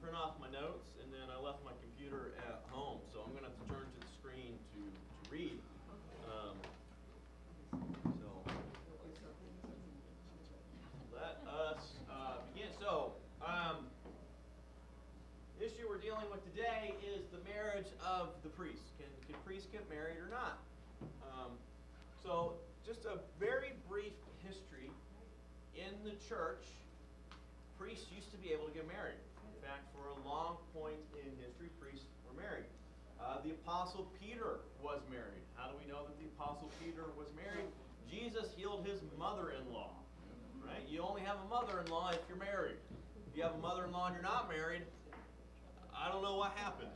print off my notes, and then I left my computer at home, so I'm going to have to turn to the screen to read. So let us begin. So, the issue we're dealing with today is the marriage of the priest. Can priests get married or not? So, just a very brief history. In the church, priests used to be able to get married. In fact, for a long point in history, priests were married. The Apostle Peter was married. How do we know that the Apostle Peter was married? Jesus healed his mother-in-law. Right? You only have a mother-in-law if you're married. If you have a mother-in-law and you're not married, I don't know what happened.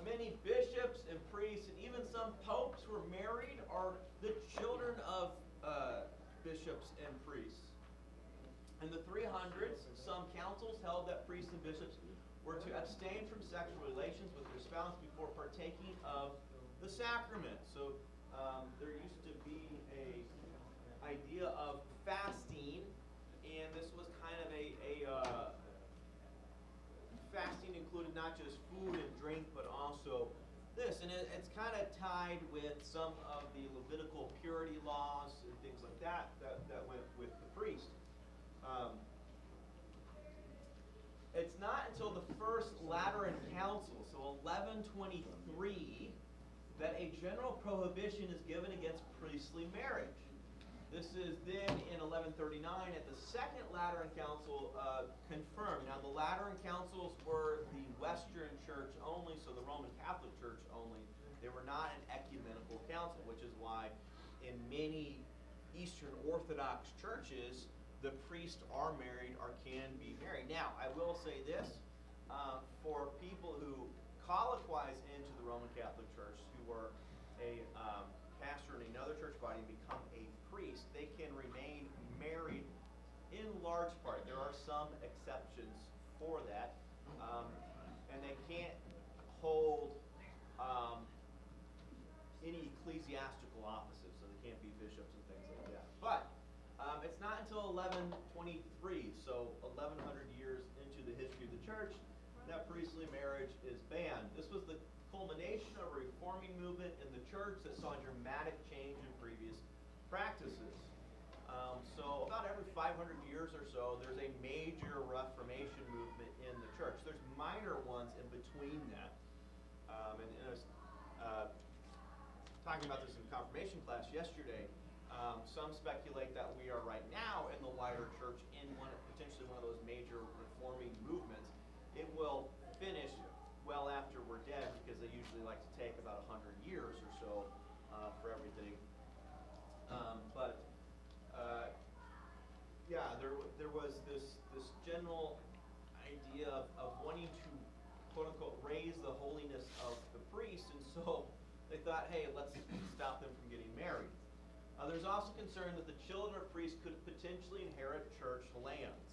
Many bishops and priests and even some popes who were married are the children of bishops and priests. In the 300s, some councils held that priests and bishops were to abstain from sexual relations with their spouse before partaking of the sacrament. So there used to be an idea of fasting, and this was kind of a fasting included not just food and drink, but also this. And it's kind of tied with some of the Levitical purity laws and things like that went with the priest. It's not until the First Lateran Council, so 1123, that a general prohibition is given against priestly marriage. This is then in 1139 at the Second Lateran Council confirmed. Now the Lateran Councils were the Western Church only, so the Roman Catholic Church only. They were not an ecumenical council, which is why in many Eastern Orthodox churches, the priests are married or can be married. Now, I will say this, for people who colloquize into the Roman Catholic Church, who were a pastor in another church body and become a priest, they can remain married in large part. There are some exceptions for that, and they can't hold any ecclesiastical offices, so they can't be bishops and things like that. But it's not until 1123, so 1100 years into the history of the church, that priestly marriage is banned. This was the culmination of a reforming movement in the church that saw a dramatic change in previous practices. So about every 500 years or so, there's a major Reformation movement in the church. There's minor ones in between that. And I was talking about this in confirmation class yesterday. Some speculate that we are right now in the wider church in potentially one of those major reforming movements. It will finish well after we're dead, because they usually like to take about 100 years or so for everything. Yeah, there was this general idea of wanting to, quote unquote, raise the holiness of the priest, and so they thought, hey, let's stop them from getting married. There's also concern that the children of priests could potentially inherit church lands.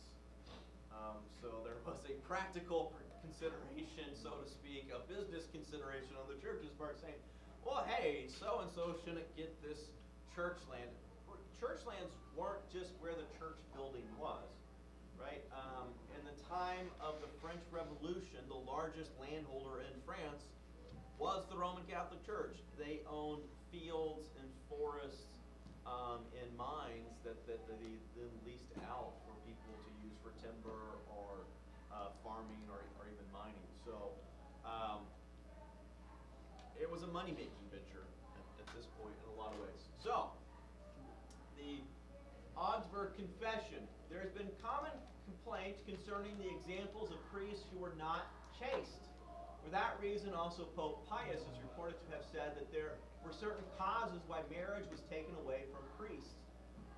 So there was a practical consideration, so to speak, a business consideration on the church's part, saying, well, hey, so-and-so shouldn't get this church land. Church lands weren't just where the church building was, right? In the time of the French Revolution, the largest landholder in France was the Roman Catholic Church. They owned fields and forests in mines that they then leased out for people to use for timber or farming or even mining. So it was a money-making venture at this point in a lot of ways. So the Augsburg Confession. There has been common complaint concerning the examples of priests who were not chaste. For that reason, also Pope Pius is reported to have said that there were certain causes why marriage was taken away from priests,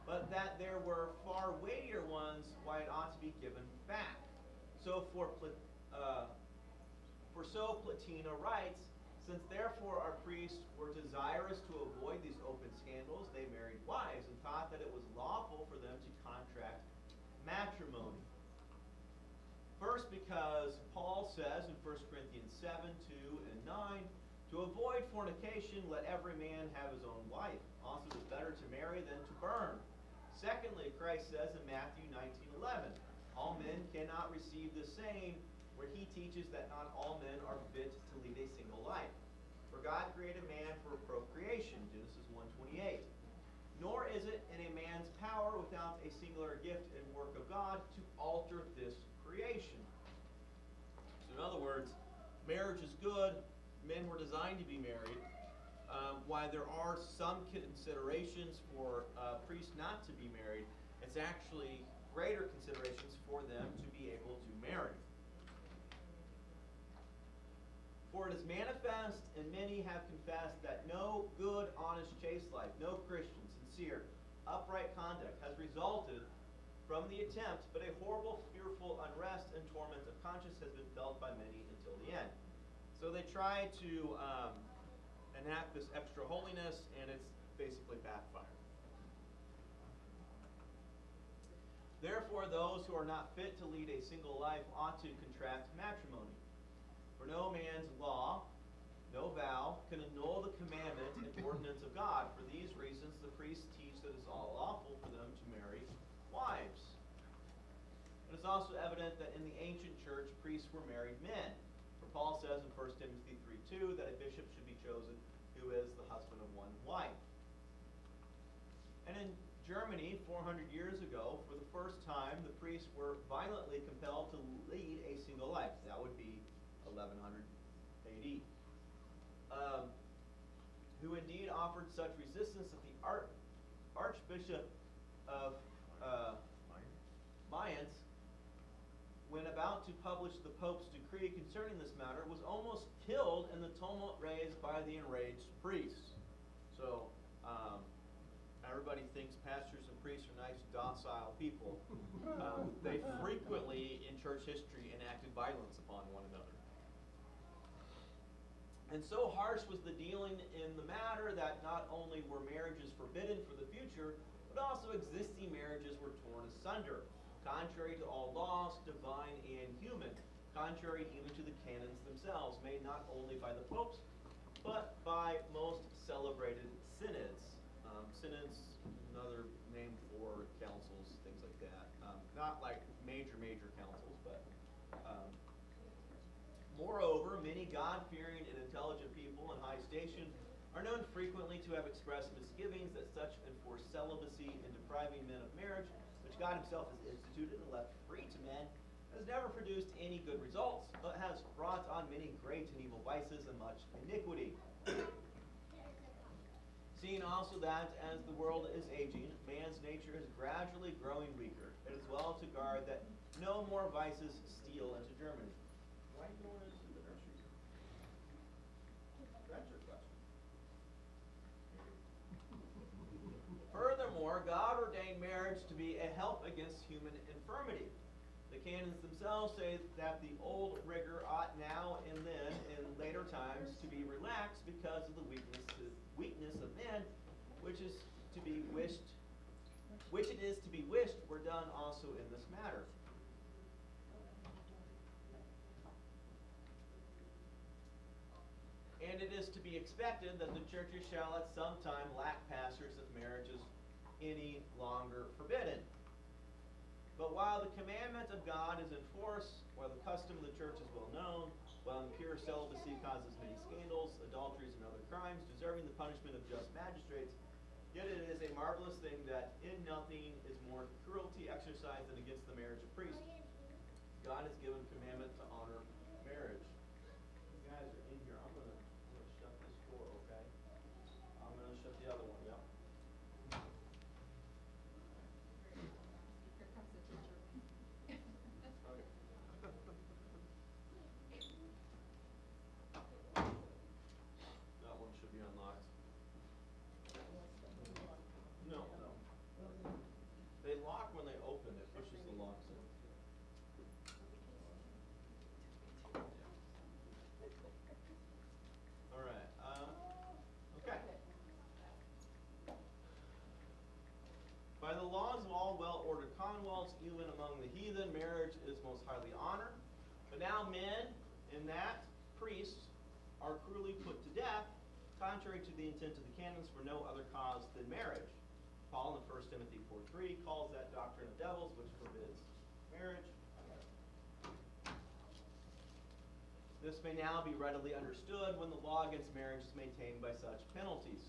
but that there were far weightier ones why it ought to be given back. So Platina writes, since therefore our priests were desirous to avoid these open scandals, they married wives and thought that it was lawful for them to contract matrimony. First, because Paul says in 1 Corinthians 7, 2, and 9, to avoid fornication, let every man have his own wife. Also, it is better to marry than to burn. Secondly, Christ says in Matthew 19:11, All men cannot receive the same, where he teaches that not all men are fit to lead a single life. For God created man for procreation, Genesis 1:28. Nor is it in a man's power without a singular gift and work of God to alter this creation. So in other words, marriage is good. Men were designed to be married. While there are some considerations for priests not to be married, it's actually greater considerations for them to be able to marry. For it is manifest, and many have confessed, that no good, honest, chaste life, no Christian, sincere, upright conduct has resulted from the attempt, but a horrible, fearful unrest and torment of conscience has been felt by many until the end. So they try to enact this extra holiness, and it's basically backfired. Therefore, those who are not fit to lead a single life ought to contract matrimony. For no man's law, no vow, can annul the commandment and ordinance of God. For these reasons, the priests teach that it is all lawful for them to marry wives. It is also evident that in the ancient church, priests were married men. For Paul says in 1 Timothy 3:2 that a bishop should be chosen who is the husband of one wife. And in Germany, 400 years ago, for the first time, the priests were violently compelled to lead a single life. That would be 1100 AD. Who indeed offered such resistance that the Archbishop of Mayence, when about to publish the Pope's decree concerning this matter, was almost killed in the tumult raised by the enraged priests. So, everybody thinks pastors and priests are nice, docile people. They frequently, in church history, enacted violence upon one another. And so harsh was the dealing in the matter that not only were marriages forbidden for the future, but also existing marriages were torn asunder, contrary to all laws, divine and human, contrary even to the canons themselves, made not only by the popes, but by most celebrated synods. Synods, another name for councils, things like that. Not like major councils, but moreover, many God-fearing and intelligent people in high station are known frequently to have expressed misgivings that such enforced celibacy and depriving men of marriage, which God himself has instituted and left free to men, has never produced any good results, but has brought on many great and evil vices and much iniquity. Seeing also that, as the world is aging, man's nature is gradually growing weaker, it is well to guard that no more vices steal into Germany. Why are you going into the nursery? That's your question. Furthermore, God ordained marriage to be a help against human infirmity. The canons themselves say that the old rigor ought now and then in later times to be relaxed because of the weakness of men, which it is to be wished were done also in this matter. And it is to be expected that the churches shall at some time lack pastors if marriage is any longer forbidden. But while the commandment of God is in force, while the custom of the church is well known, while impure celibacy causes many scandals, adulteries, and other crimes, deserving the punishment of just magistrates, yet it is a marvelous thing that in nothing is more cruelty exercised than against the marriage of priests. God has given commandment to honor marriage. You guys are in here. I'm gonna shut this door, okay? I'm gonna shut the other one, yep. That one should be unlocked. No. They lock when they open. It pushes the locks in. All right. Okay. By the laws of all well-ordered commonwealths, even among the heathen, marriage is most highly honored. But now men, in that priests, are cruelly put to death, contrary to the intent of the canons, for no other cause than marriage. Paul in 1 Timothy 4:3 calls that doctrine of devils, which forbids marriage. This may now be readily understood when the law against marriage is maintained by such penalties.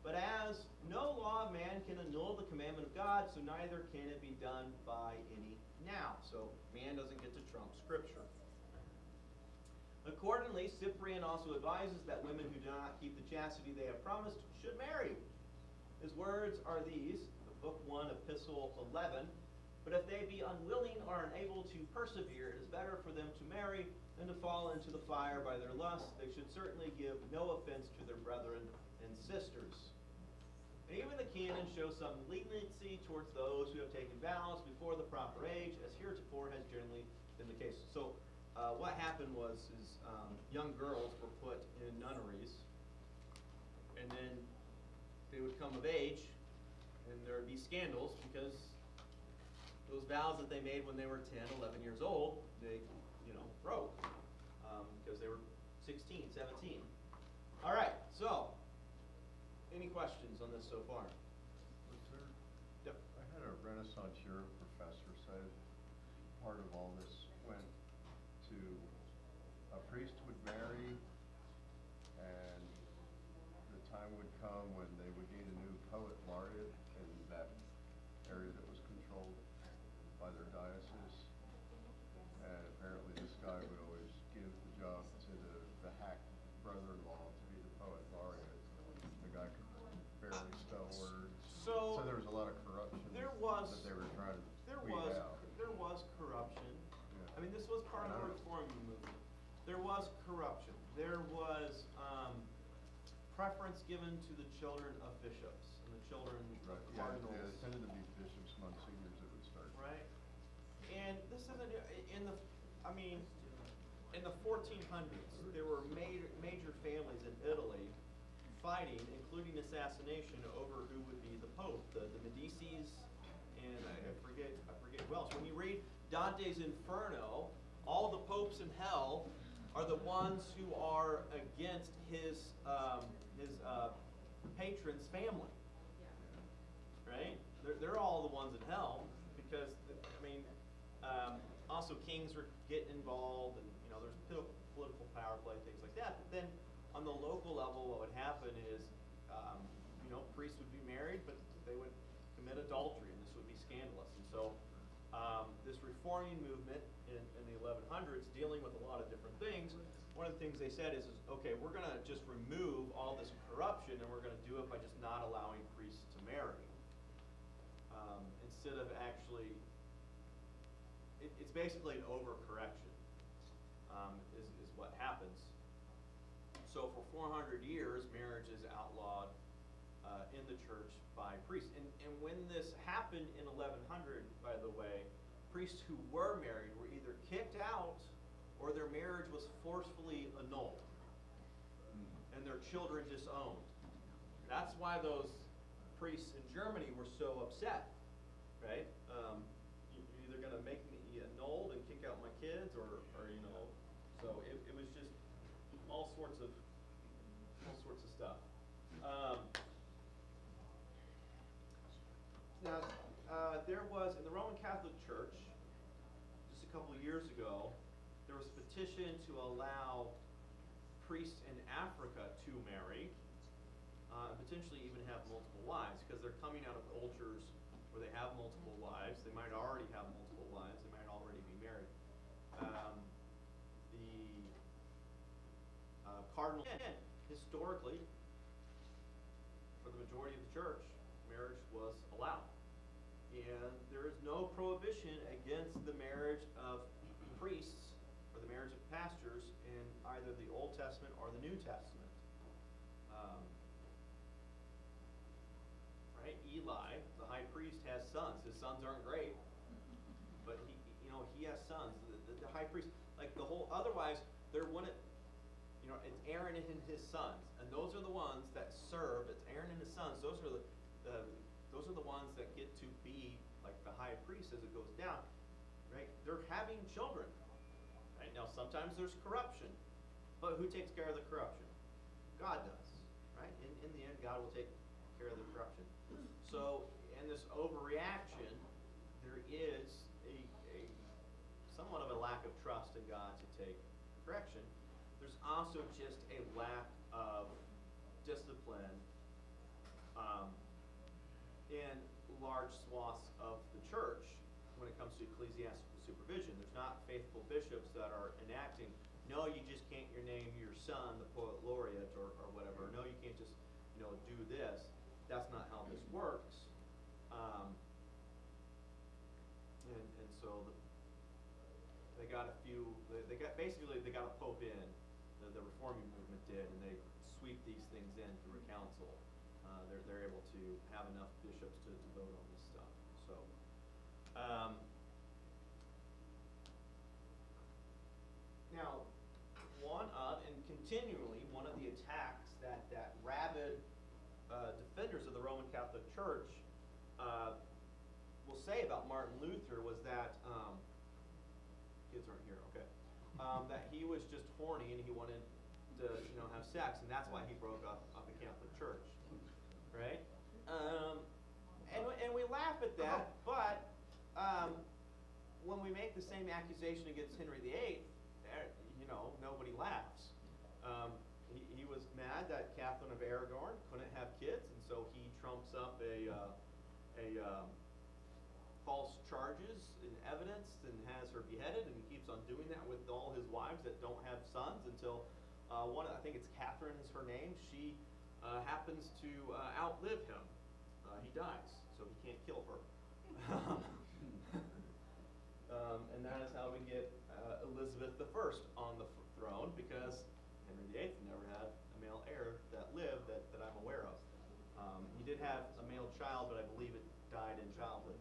But as no law of man can annul the commandment of God, so neither can it be done by any now. So man doesn't get to trump Scripture. Accordingly, Cyprian also advises that women who do not keep the chastity they have promised should marry. His words are these, Book 1, Epistle 11, "But if they be unwilling or unable to persevere, it is better for them to marry than to fall into the fire by their lust. They should certainly give no offense to their brethren and sisters." And even the canon shows some leniency towards those who have taken vows before the proper age, as heretofore has generally been the case. So what happened was young girls were put in nunneries, and then they would come of age, and there would be scandals because those vows that they made when they were 10, 11 years old, they, broke because they were 16, 17. All right, so any questions on this so far? Was there, Yep. I had a Renaissance Europe professor say part of all this went to a priest would marry, and the time would come when they would need a new poet laureate in that area that was controlled by their diocese. And apparently this guy would always give the job to the hack brother-in-law to be the poet laureate. The guy could barely spell words. So there was a lot of corruption there was- that they were trying to There weed was out. corruption. Yeah. I mean, this was part of the reform movement. There was corruption. There was preference given to the children of bishops and the children Right, of yeah, cardinals. yeah, it tended to be bishops, monsignors that would start. Right? And this isn't in the 1400s, there were major families in Italy fighting, including assassination, over who would be the Pope. The Medicis, and I forget who else. When you read Dante's Inferno, all the popes in hell are the ones who are against his patron's family. Right? They're all the ones in hell because, also kings were getting involved, and there's political power play, things like that. But then on the local level, what would happen is, priests would be married, but they would commit adultery, and this would be scandalous. And so this reforming movement in the 1100s, dealing with a lot of different things, one of the things they said is okay, we're going to just remove all this corruption, and we're going to do it by just not allowing priests to marry. Instead of actually, it's basically an overcorrection, is what happens. So for 400 years, marriage is outlawed in the church by priests. And when this happened in 1100, by the way, priests who were married were either kicked out or their marriage was forcefully annulled and their children disowned. That's why those priests in Germany were so upset, right? You're either going to make me annulled and kick out my kids, or so it was just all sorts of stuff. Now, there was, in the Roman Catholic Church, just a couple of years ago, there was a petition to allow priests in Africa to marry, and potentially even have multiple wives, because they're coming out of cultures where they have multiple wives. They might already have multiple wives. They might already be married. The cardinal, historically, for the majority of the church, marriage was allowed. And there is no prohibition against the marriage of priests or the marriage of pastors in either the Old Testament or the New Testament. Right? Eli, the high priest, has sons. His sons aren't great, but he has sons. The high priest, like the whole, otherwise there wouldn't, it's Aaron and his sons, and those are the ones that serve. It's Aaron and his sons. Those are the ones that get to be like the high priest as it goes down. Right? They're having children. Right? Now sometimes there's corruption, but who takes care of the corruption? God does. Right? In the end, God will take care of the corruption. So in this overreaction, there is a somewhat of a lack of trust in God to take correction. There's also just a lack of discipline in large swaths of the church when it comes to ecclesiastical supervision. There's not faithful bishops that are enacting, no, you just can't name your son the poet laureate or whatever. No, you can't just, do this. That's not how this works. And so they got a few, they got a pope in, the reforming movement did, and they sweep these things in through a council. They're able to have enough bishops to vote on this stuff. So, now, and continually, one of the attacks that rabid defenders of the Roman Catholic Church will say about Martin Luther was that, kids aren't here, okay, that he was just horny and he wanted to, have sex, and that's why he broke up the Catholic Church, right? And we laugh at that, but when we make the same accusation against Henry VIII, nobody laughs. He was mad that Catherine of Aragon couldn't have kids, and so he trumps up a false charges in evidence and has her beheaded, and he keeps on doing that with all his wives that don't have sons until one, I think it's Catherine is her name, she happens to outlive him. He dies, so he can't kill her. And that is how we get Elizabeth I on the throne, because Henry VIII never had a male heir that lived that I'm aware of. He did have a male child, but I believe it died in childhood.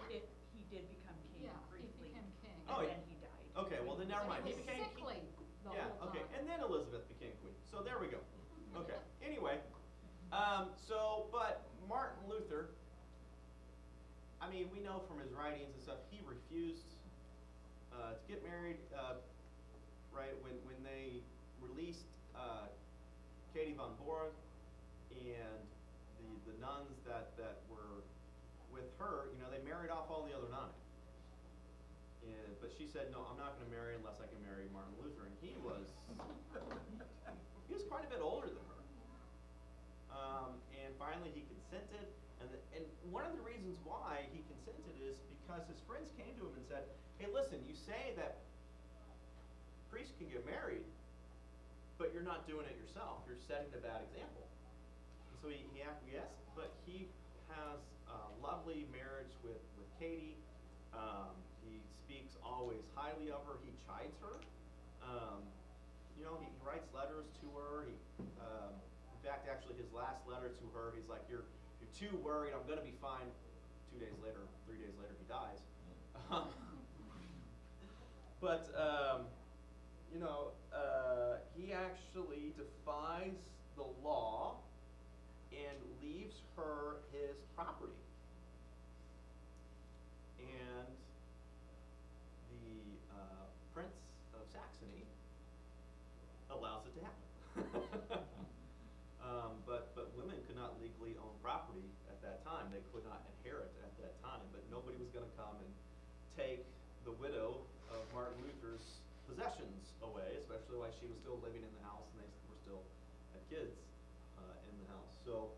He did become king briefly. He became king. And then he died. Okay, well then never mind. He He was became sickly the yeah, whole okay, time. and then Elizabeth became queen. So there we go. Okay, anyway, but Martin Luther, I mean, we know from his writings and stuff, he refused to get married, right, when they released Katie von Borg and the nuns that were with her, they married off all the other 9. But she said, no, I'm not going to marry unless I can marry Martin Luther. And he was quite a bit older than her. And finally he consented. And one of the reasons why he consented is because his friends came to him and said, hey, listen, you say that priests can get married, but you're not doing it yourself. You're setting a bad example. And so he acquiesced, but he has a lovely marriage with Katie. He speaks always highly of her. He chides her. He writes letters to her. In fact, actually, his last letter to her, he's like, you're too worried. I'm going to be fine. 2 days later, 3 days later, he dies. But he actually defies the law and leaves her his property. And the Prince of Saxony allows it to happen. But women could not legally own property at that time. They could not inherit at that time. But nobody was going to come and take the widow of Martin Luther's possessions away, especially while she was still living in the house and they were still had kids in the house. So,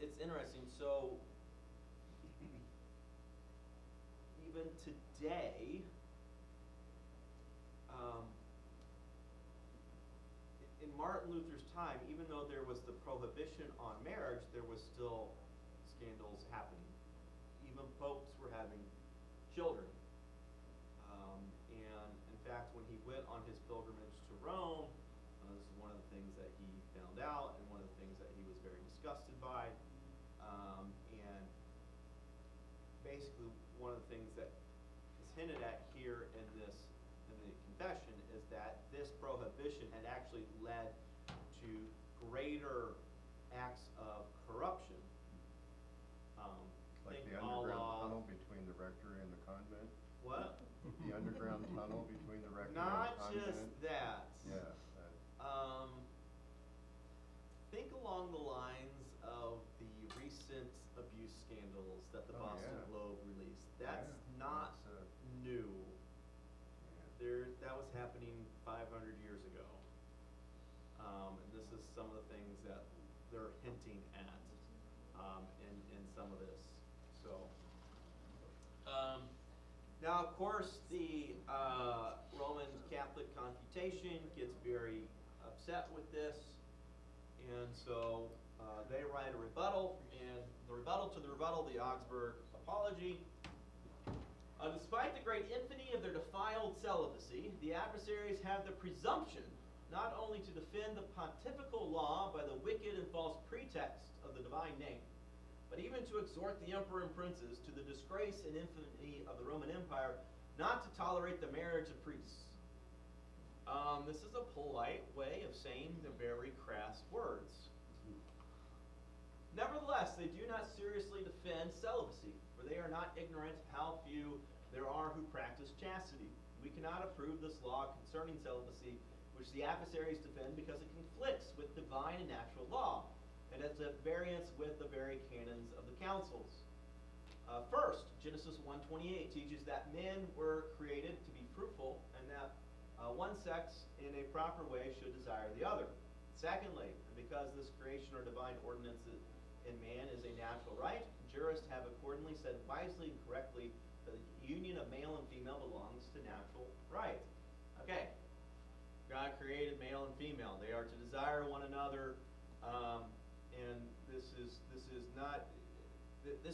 it's interesting. So, even today, in Martin Luther's time, even though there was the prohibition on marriage, there was still scandals happening. Even popes were having children. And in fact, when he went on his pilgrimage to Rome, this is one of the things that he found out and one of the things that he was very disgusted by. And basically, one of the things that is hinted at here in the confession is that this prohibition had actually led to greater acts of corruption. Like the underground tunnel between the rectory and the convent? What? The underground tunnel between the rectory and Not the convent? just that. Yeah. Think along the lines of the recent abuse scandals that the Boston Globe released. That's not new. that was happening 500 years ago. And this is some of the things that they're hinting at in some of this. So, now of course the Roman Catholic Confutation gets very upset with this, and so they write a rebuttal, and the rebuttal to the rebuttal, the Augsburg Apology. Despite the great infamy of their defiled celibacy, the adversaries have the presumption not only to defend the pontifical law by the wicked and false pretext of the divine name, but even to exhort the emperor and princes to the disgrace and infamy of the Roman Empire not to tolerate the marriage of priests. This is a polite way of saying the very crass words. Nevertheless, they do not seriously defend celibacy, for they are not ignorant how few there are who practice chastity. We cannot approve this law concerning celibacy, which the adversaries defend because it conflicts with divine and natural law, and it's at variance with the very canons of the councils. First, Genesis 1:28 teaches that men were created to be fruitful, and that one sex in a proper way should desire the other. Secondly, because this creation or divine ordinance in man is a natural right, jurists have accordingly said wisely and correctly that the union of male and female belongs to natural right. Okay, God created male and female. They are to desire one another, and this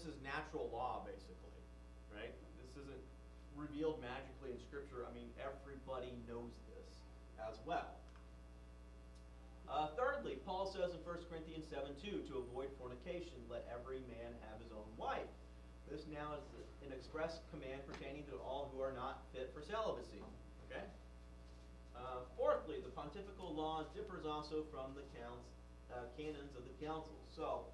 is natural law, basically, right? This isn't revealed magically in Scripture. I mean, everybody knows this as well. Thirdly, Paul says in 1 Corinthians 7:2, to avoid fornication, let every man have his own wife. This now is an express command pertaining to all who are not fit for celibacy. Okay? Fourthly, the pontifical law differs also from the canons of the councils. So,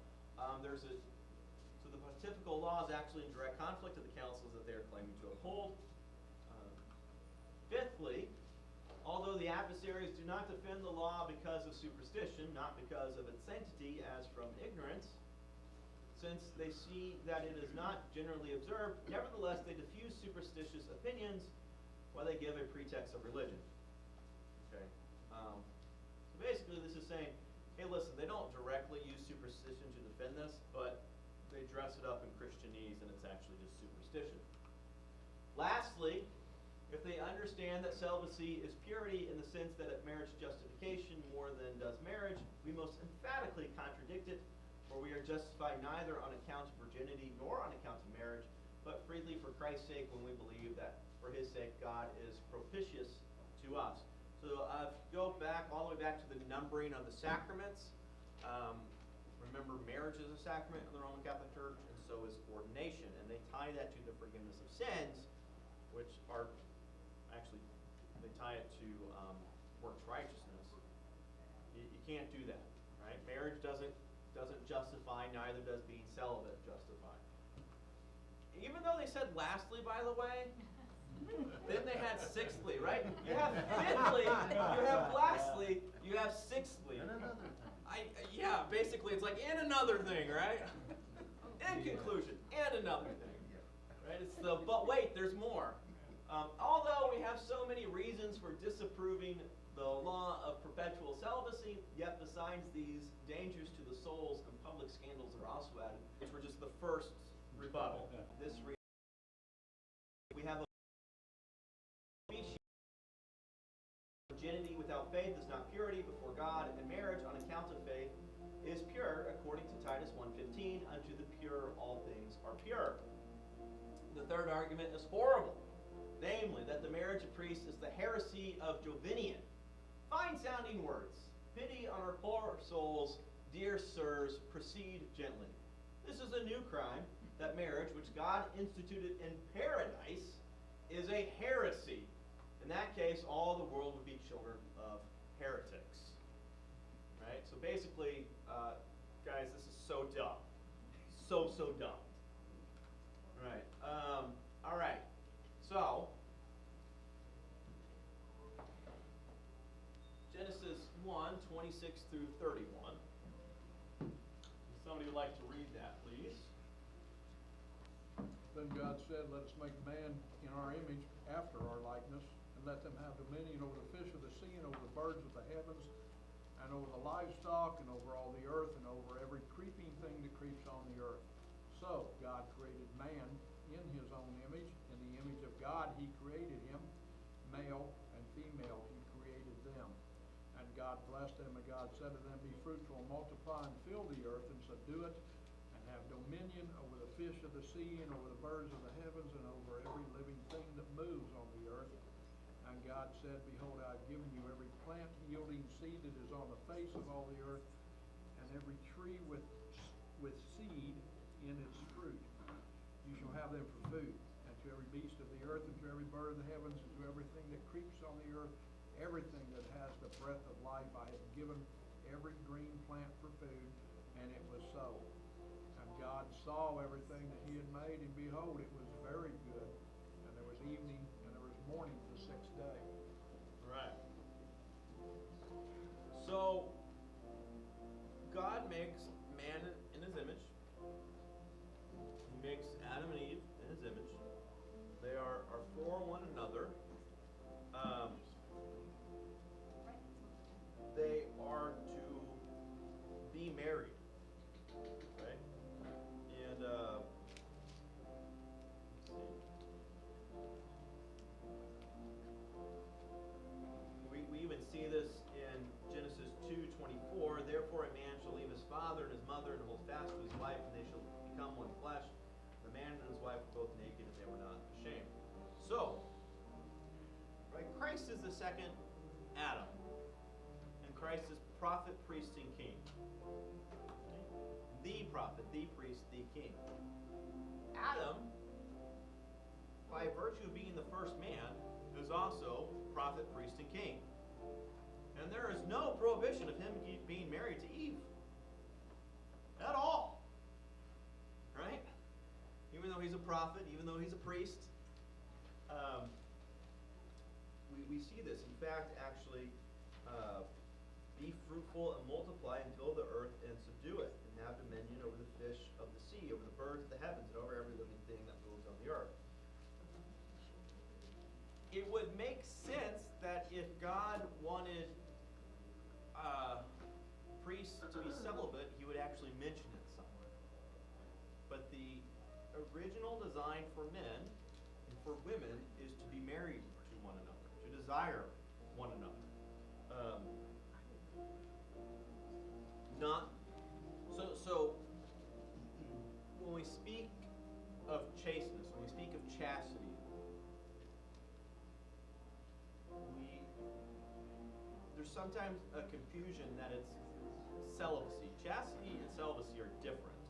the pontifical law is actually in direct conflict with the councils that they are claiming to uphold. Fifthly, although the adversaries do not defend the law because of superstition, not because of its sanctity as from ignorance, since they see that it is not generally observed, nevertheless they diffuse superstitious opinions while they give a pretext of religion. Okay? So basically this is saying, hey listen, they don't directly use superstition to defend this, but they dress it up in Christianese and it's actually just superstition. Lastly, if they understand that celibacy is purity in the sense that it merits justification more than does marriage, we most emphatically contradict it, for we are justified neither on account of virginity nor on account of marriage, but freely for Christ's sake when we believe that for his sake God is propitious to us. So if you go back, all the way back to the numbering of the sacraments, remember marriage is a sacrament in the Roman Catholic Church, and so is ordination, and they tie that to the forgiveness of sins, which are actually, they tie it to works righteousness. You can't do that, right? Marriage doesn't justify, neither does being celibate justify. Even though they said lastly, by the way, then they had sixthly, right? You have fifthly, you have lastly, you have sixthly. And another thing. Yeah, basically it's like, and another thing, right? In conclusion, and another thing, right? It's the, but wait, there's more. Although we have so many reasons for disapproving the law of perpetual celibacy, yet besides these dangers to the souls and public scandals that are also added, which were just the first rebuttal. We have a virginity without faith is not purity before God, and marriage on account of faith is pure, according to Titus 1:15, unto the pure all things are pure. The third argument is horrible, namely that the marriage of priests is the heresy of Jovinian. Fine sounding words. Pity on our poor souls, dear sirs, proceed gently. This is a new crime, that marriage, which God instituted in paradise, is a heresy. In that case, all the world would be children of heretics. Right? So basically, guys, this is so dumb. So dumb. Right. All right. So, Genesis 1:26 through 31. Somebody would like to read that, please. Then God said, let us make man in our image after our likeness, and let them have dominion over the fish of the sea, and over the birds of the heavens, and over the livestock, and over all the earth, and over every creeping thing that creeps on the earth. So God created man in his own image. In the image of God he created him. Male and female he created them. And God blessed them, and God said to them, be fruitful and multiply and fill the earth and subdue it, and have dominion over the fish of the sea, and over the birds of the heavens, and over every living thing that moves on the earth. And God said, behold, I have given you every plant yielding seed that is on the face of all the earth, and every tree with seed in its fruit. You shall have them for food, and to every beast of the earth, and to every bird of the heavens, and to everything that creeps on the earth, everything that has the breath of life, I have given every green plant for food. And it was so. And God saw everything that he had made, and behold, it was very good. And there was evening, and there was morning the sixth day. Right. So, God makes man in his image. He makes Adam and Eve in his image. They are for one another. They are to be married. Right? And, let's see. We even see this in Genesis 2:24. Therefore a man shall leave his father and his mother and hold fast to his wife, and they shall become one flesh. The man and his wife were both naked, and they were not ashamed. So, right, Christ is the second Adam. And Christ is prophet, priest, and king. The prophet, the priest, the king. Adam, by virtue of being the first man, is also prophet, priest, and king. And there is no prohibition of him being married to Eve. At all. Right? Even though he's a prophet, even though he's a priest. We see this. In fact, actually, be fruitful and multiply and fill the earth and subdue it, and have dominion over the fish of the sea, over the birds of the heavens, and over every living thing that moves on the earth. It would make sense that if God wanted priests to be celibate, he would actually mention it somewhere. But the original design for men and for women is to be married to one another, to desire one another. So when we speak of chasteness, when we speak of chastity, there's sometimes a confusion that it's celibacy. Chastity and celibacy are different.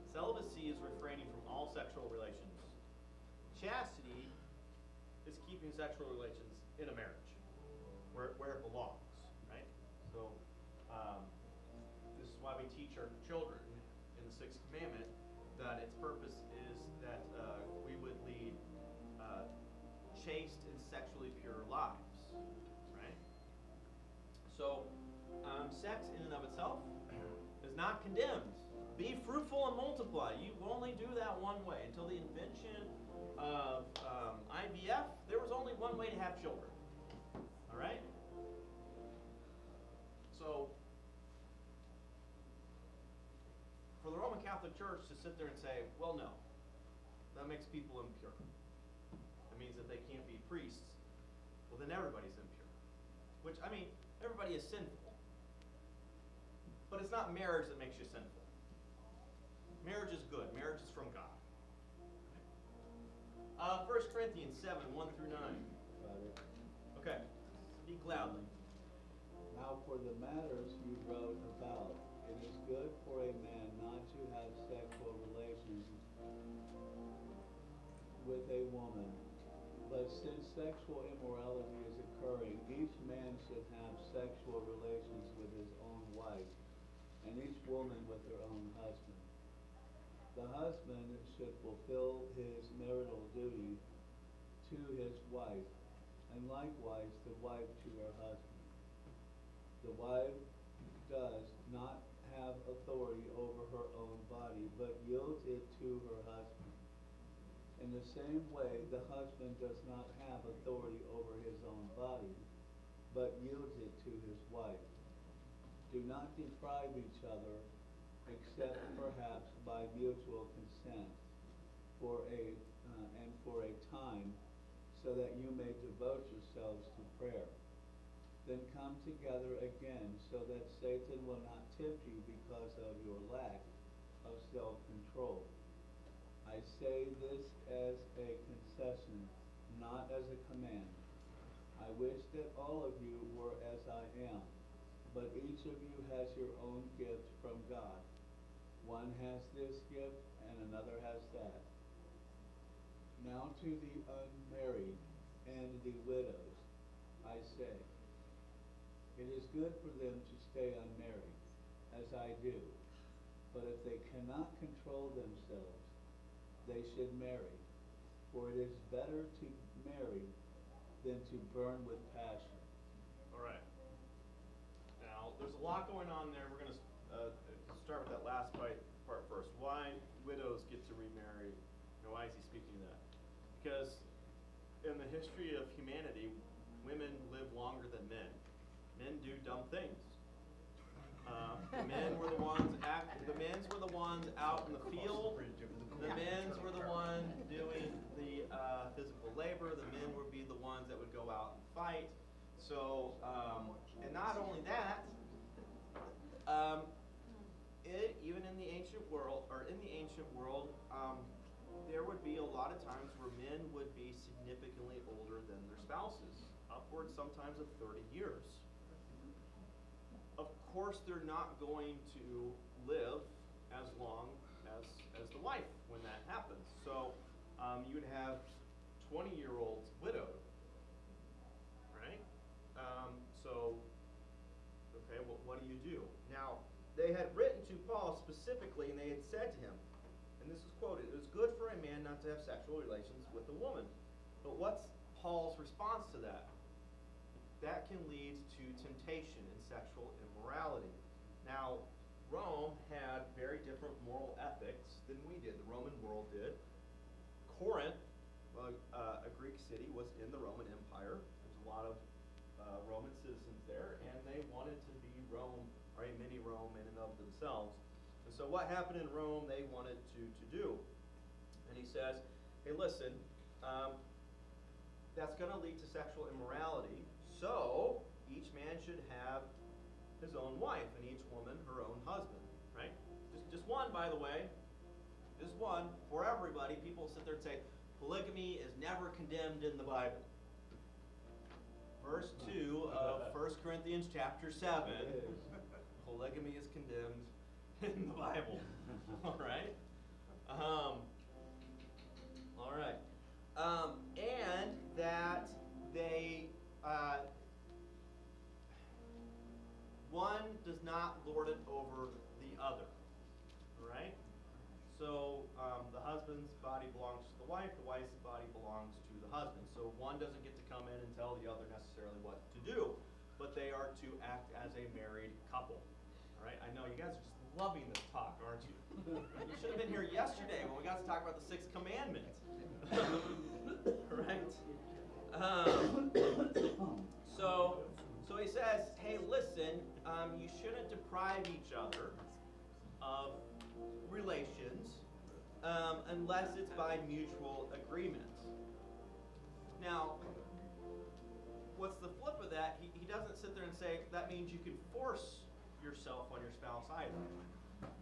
Celibacy is refraining from all sexual relations. Chastity is keeping sexual relations in a marriage, where it belongs, right? So, this is why we teach our children in the Sixth Commandment that its purpose is that we would lead chaste and sexually pure lives, right? So, sex in and of itself is not condemned. Be fruitful and multiply. You only do that one way. Until the invention of IVF, there was only one way to have children. All right? So, for the Roman Catholic Church to sit there and say, well, no, that makes people impure. That means that they can't be priests. Well, then everybody's impure. Which, I mean, everybody is sinful. But it's not marriage that makes you sinful. Marriage is good. Marriage is from God. 1 Corinthians 7, 1 through 9. Okay. Speak loudly. Now for the matters you wrote about, it is good for a man not to have sexual relations with a woman. But since sexual immorality is occurring, each man should have sexual relations with his own wife, and each woman with her own husband. The husband should fulfill his marital duty to his wife, and likewise the wife to her husband. The wife does not have authority over her own body, but yields it to her husband. In the same way, the husband does not have authority over his own body, but yields it to his wife. Do not deprive each other, except perhaps by mutual consent, for a time, so that you may devote yourselves to prayer. Then come together again, so that Satan will not tempt you because of your lack of self-control. I say this as a concession, not as a command. I wish that all of you were as I am, but each of you has your own gift from God. One has this gift and another has that. Now to the unmarried and the widows, I say, it is good for them to stay unmarried, as I do. But if they cannot control themselves, they should marry, for it is better to marry than to burn with passion. All right. Now, there's a lot going on there. We're going to start with that last part first. Why widows get to remarry? And why is he speaking of that? Because in the history of humanity, women live longer than men. Men do dumb things. The men's were the ones out in the field. The men's were the ones doing the physical labor. The men would be the ones that would go out and fight. So, and not only that, even in the ancient world, there would be a lot of times where men would be significantly older than their spouses, upwards sometimes of 30 years. Of course, they're not going to live as long as the wife when that happens. So you would have 20-year-olds widowed, right? Okay, well, what do you do? Now, they had written to Paul specifically, and they had said to him, and this is quoted, it is good for a man not to have sexual relations with a woman. But what's Paul's response to that? That can lead to temptation and sexual immorality. Now, Rome had very different moral ethics than we did. The Roman world did. Corinth, a Greek city, was in the Roman Empire. There's a lot of Roman citizens there, and they wanted to be Rome, or a mini Rome in and of themselves. And so what happened in Rome they wanted to do. And he says, hey, listen, that's going to lead to sexual immorality. So each man should have his own wife, and each woman her own husband, right? Just one, by the way. Just one for everybody. People sit there and say, polygamy is never condemned in the Bible. Verse 2 of 1 Corinthians chapter 7. Polygamy is condemned in the Bible. All right? All right. And that they, one does not lord it over the other. All right? So the husband's body belongs to the wife's body belongs to the husband. So one doesn't get to come in and tell the other necessarily what to do, but they are to act as a married couple. All right? I know you guys are just loving this talk, aren't you? You should have been here yesterday when we got to talk about the Sixth Commandment. Right? So he says, hey, listen, you shouldn't deprive each other of relations unless it's by mutual agreement. Now, what's the flip of that? He doesn't sit there and say that means you can force yourself on your spouse either,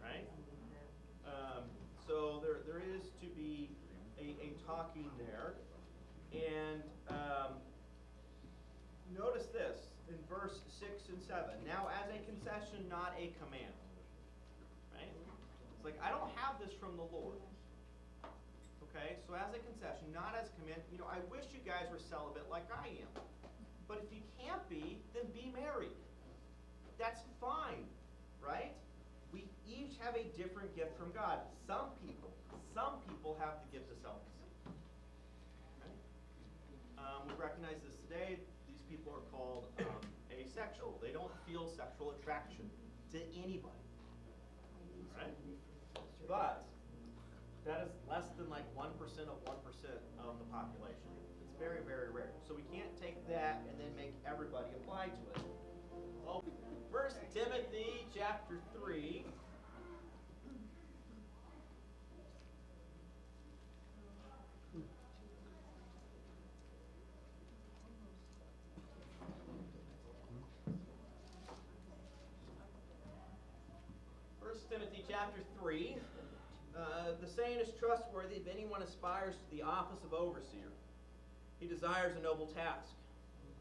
right? So there is to be a talking there. And notice this in verse 6 and 7. Now as a concession, not a command. Right? It's like, I don't have this from the Lord. Okay? So as a concession, not as a command. You know, I wish you guys were celibate like I am. But if you can't be, then be married. That's fine. Right? We each have a different gift from God. Some people have the gift of celibacy. Right? We recognize this today. These people are called asexual. They don't feel sexual attraction to anybody. Right? But That is less than like 1% of 1% of the population. It's very, very rare. So we can't take that and then make everybody apply to it. Oh, 1 Timothy chapter 3. Timothy chapter 3, the saying is trustworthy if anyone aspires to the office of overseer. He desires a noble task.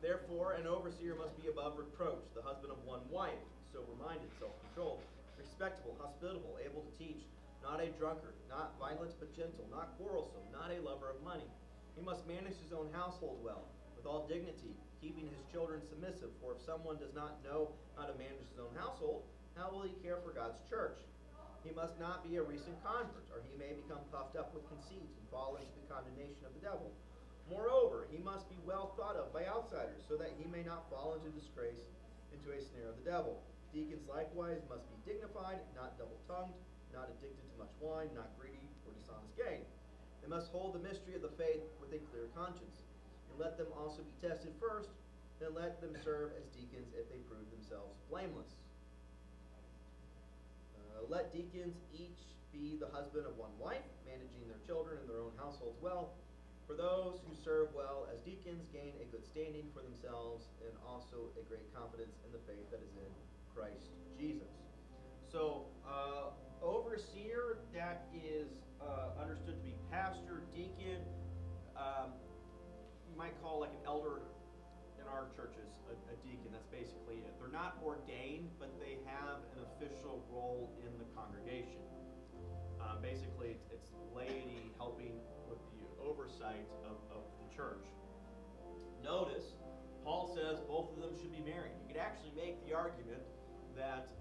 Therefore, an overseer must be above reproach, the husband of one wife, sober-minded, self-controlled, respectable, hospitable, able to teach, not a drunkard, not violent but gentle, not quarrelsome, not a lover of money. He must manage his own household well, with all dignity, keeping his children submissive, for if someone does not know how to manage his own household, how will he care for God's church? He must not be a recent convert, or he may become puffed up with conceit and fall into the condemnation of the devil. Moreover, he must be well thought of by outsiders, so that he may not fall into disgrace, into a snare of the devil. Deacons likewise must be dignified, not double-tongued, not addicted to much wine, not greedy for dishonest gain. They must hold the mystery of the faith with a clear conscience, and let them also be tested first, then let them serve as deacons if they prove themselves blameless. Let deacons each be the husband of one wife, managing their children and their own households well. For those who serve well as deacons gain a good standing for themselves and also a great confidence in the faith that is in Christ Jesus. So, overseer, that is understood to be pastor, deacon. You might call like an elder in our churches a deacon. That's basically it. They're not ordained, but they have an official role in the congregation. Basically, it's laity helping with the oversight of the church. Notice, Paul says both of them should be married. You could actually make the argument that,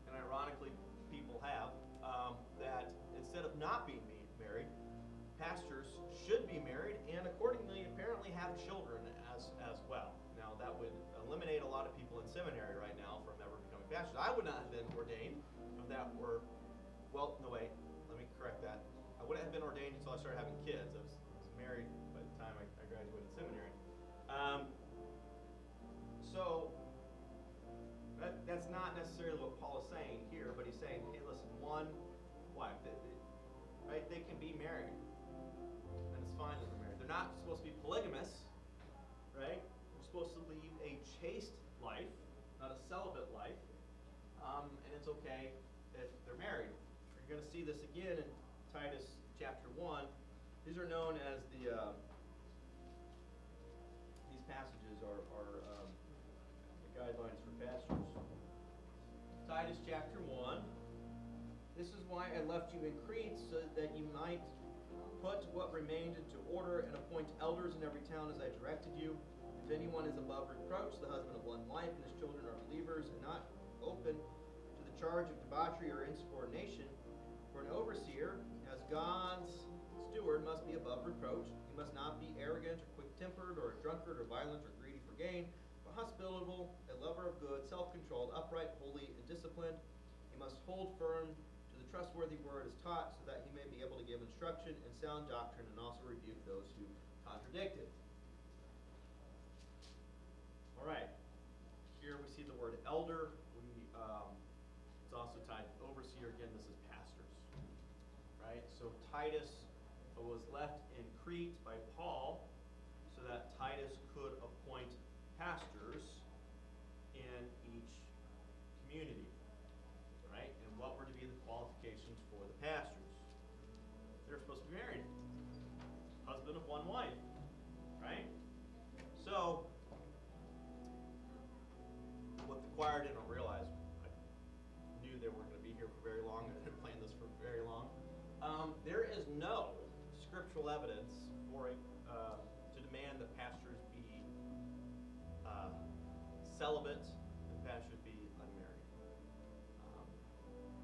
and ironically people have, that instead of not being married, pastors should be married and accordingly apparently have children as well. Now that would eliminate a lot of people in seminary right now from ever becoming pastors. I would not have been ordained if that were, well, no wait, let me correct that. I wouldn't have been ordained until I started having kids. I was married by the time I graduated seminary. So that's not necessarily what Paul is saying here, but he's saying, hey, listen, one wife, right? They can be married, and it's fine that they're married. They're not supposed to be polygamous, right? They're supposed to lead a chaste life, not a celibate life, and it's okay if they're married. You're going to see this again in Titus chapter 1. These are known as these passages are the guidelines for pastors. Titus chapter 1. This is why I left you in Crete, so that you might put what remained into order and appoint elders in every town as I directed you. If anyone is above reproach, the husband of one wife, and his children are believers, and not open to the charge of debauchery or insubordination, for an overseer, as God's steward, must be above reproach. He must not be arrogant or quick-tempered or a drunkard or violent or greedy for gain, but hospitable, a lover of good, self-controlled, upright, holy, and disciplined. He must hold firm to the trustworthy word as taught, so that he may be able to give instruction in sound doctrine and also rebuke those who contradict it. All right. Here we see the word elder. It's also tied to overseer. Again, this is pastors. Right? So Titus was left in Crete by Paul so that Titus could appoint pastors in each community. Right? And what were to be the qualifications for the pastors? They're supposed to be married. Husband of one wife. Right? So, what the choir didn't realize, I knew they weren't going to be here for very long. I didn't plan this for very long. There is no scriptural evidence for to demand that pastors be celibate and pastors be unmarried.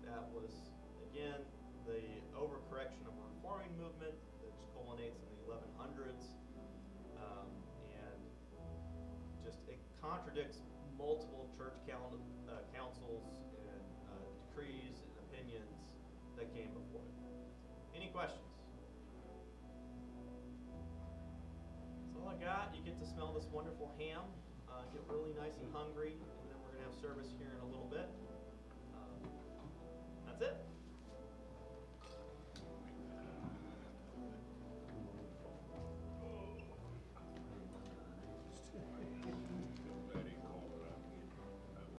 That was, again, the overcorrection of a reforming movement that just culminates in the 1100s, and just it contradicts multiple church councils and decrees and opinions that came before it. Any questions? That's all I got. You get to smell this wonderful ham, get really nice and hungry, and then we're going to have service here in a little bit. That's it.